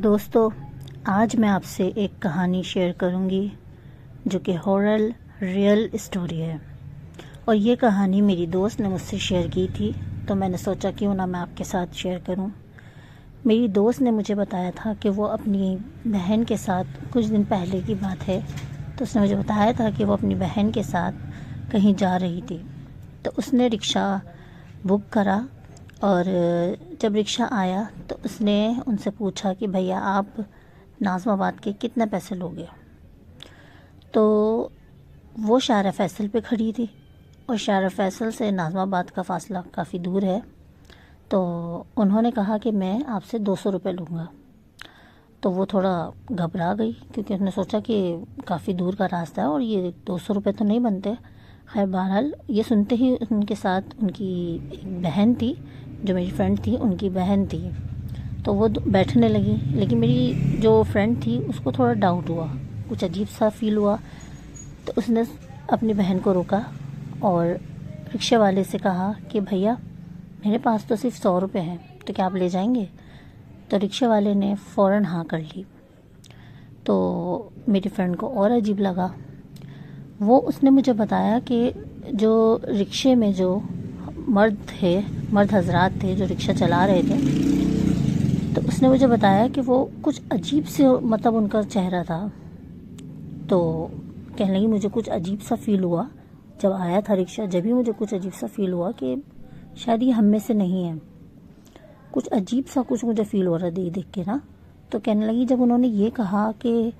दोस्तों, आज मैं आपसे एक कहानी शेयर करूंगी जो कि हॉरर रियल स्टोरी है। और ये कहानी मेरी दोस्त ने मुझसे शेयर की थी, तो मैंने सोचा क्यों ना मैं आपके साथ शेयर करूं। मेरी दोस्त ने मुझे बताया था कि वो अपनी बहन के साथ, कुछ दिन पहले की बात है, तो उसने मुझे बताया था कि वो अपनी बहन के साथ कहीं जा रही थी। तो उसने रिक्शा बुक करा और जब रिक्शा आया तो उसने उनसे पूछा कि भैया आप नाज़माबाद के कितने पैसे लोगे। तो वो शारा फैसल पे खड़ी थी और शारा फैसल से नाज़माबाद का फ़ासला काफ़ी दूर है। तो उन्होंने कहा कि मैं आपसे 200 रुपये लूँगा। तो वो थोड़ा घबरा गई क्योंकि उसने सोचा कि काफ़ी दूर का रास्ता है और ये 200 रुपये तो नहीं बनते। खैर बहरहाल ये सुनते ही उनके साथ उनकी एक बहन थी, जो मेरी फ्रेंड थी, उनकी बहन थी, तो वो बैठने लगी। लेकिन मेरी जो फ्रेंड थी उसको थोड़ा डाउट हुआ, कुछ अजीब सा फील हुआ। तो उसने अपनी बहन को रोका और रिक्शे वाले से कहा कि भैया मेरे पास तो सिर्फ 100 रुपये हैं, तो क्या आप ले जाएंगे। तो रिक्शे वाले ने फ़ौरन हाँ कर ली। तो मेरी फ्रेंड को और अजीब लगा। उसने मुझे बताया कि जो रिक्शे में जो मर्द हजरात थे जो रिक्शा चला रहे थे, तो उसने मुझे बताया कि वो कुछ अजीब से, मतलब उनका चेहरा था। तो कहने लगी मुझे कुछ अजीब सा फील हुआ जब आया था रिक्शा, जब भी मुझे कुछ अजीब सा फील हुआ कि शायद ये हम में से नहीं है। कुछ अजीब सा कुछ मुझे फील हो रहा देख के ना। तो कहने लगी जब उन्होंने ये कहा कि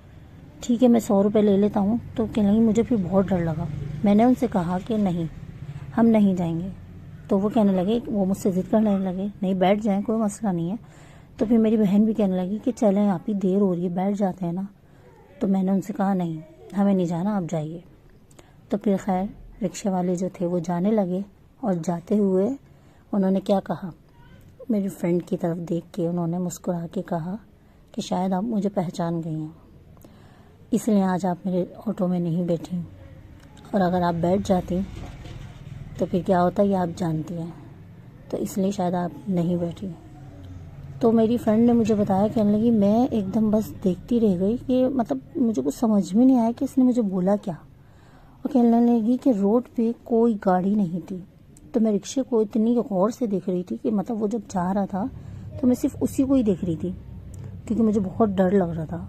ठीक है मैं 100 रुपये ले लेता हूँ, तो कहने लगी मुझे फिर बहुत डर लगा। मैंने उनसे कहा कि नहीं, हम नहीं जाएंगे। तो वो कहने लगे, वो मुझसे ज़िद करने लगे, नहीं बैठ जाएं, कोई मसला नहीं है। तो फिर मेरी बहन भी कहने लगी कि चलें, आप ही देर हो रही है, बैठ जाते हैं ना। तो मैंने उनसे कहा नहीं, हमें नहीं जाना, आप जाइए। तो फिर खैर रिक्शे वाले जो थे वो जाने लगे और जाते हुए उन्होंने क्या कहा, मेरी फ्रेंड की तरफ देख के उन्होंने मुस्कुरा के कहा कि शायद आप मुझे पहचान गई हैं, इसलिए आज आप मेरे ऑटो में नहीं बैठी, और अगर आप बैठ जाती तो फिर क्या होता ये आप जानती हैं, तो इसलिए शायद आप नहीं बैठी। तो मेरी फ्रेंड ने मुझे बताया, कहने लगी मैं एकदम बस देखती रह गई कि मतलब मुझे कुछ समझ में नहीं आया कि इसने मुझे बोला क्या। और कहने लगी कि रोड पे कोई गाड़ी नहीं थी। तो मैं रिक्शे को इतनी गौर से देख रही थी कि मतलब वो जब जा रहा था तो मैं सिर्फ उसी को ही देख रही थी, क्योंकि मुझे बहुत डर लग रहा था।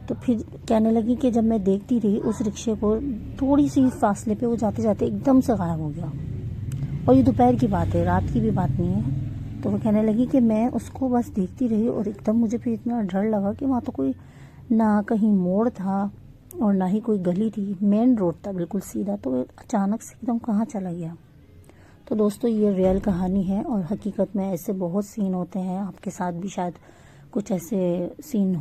तो फिर कहने लगी कि जब मैं देखती रही उस रिक्शे को, थोड़ी सी फासले पे वो जाते जाते एकदम से गायब हो गया। और ये दोपहर की बात है, रात की भी बात नहीं है। तो वो कहने लगी कि मैं उसको बस देखती रही और एकदम मुझे फिर इतना डर लगा कि वहाँ तो कोई ना कहीं मोड़ था और ना ही कोई गली थी, मेन रोड था बिल्कुल सीधा। तो अचानक से एकदम कहाँ चला गया। तो दोस्तों ये रियल कहानी है और हकीकत में ऐसे बहुत सीन होते हैं, आपके साथ भी शायद कुछ ऐसे सीन हो।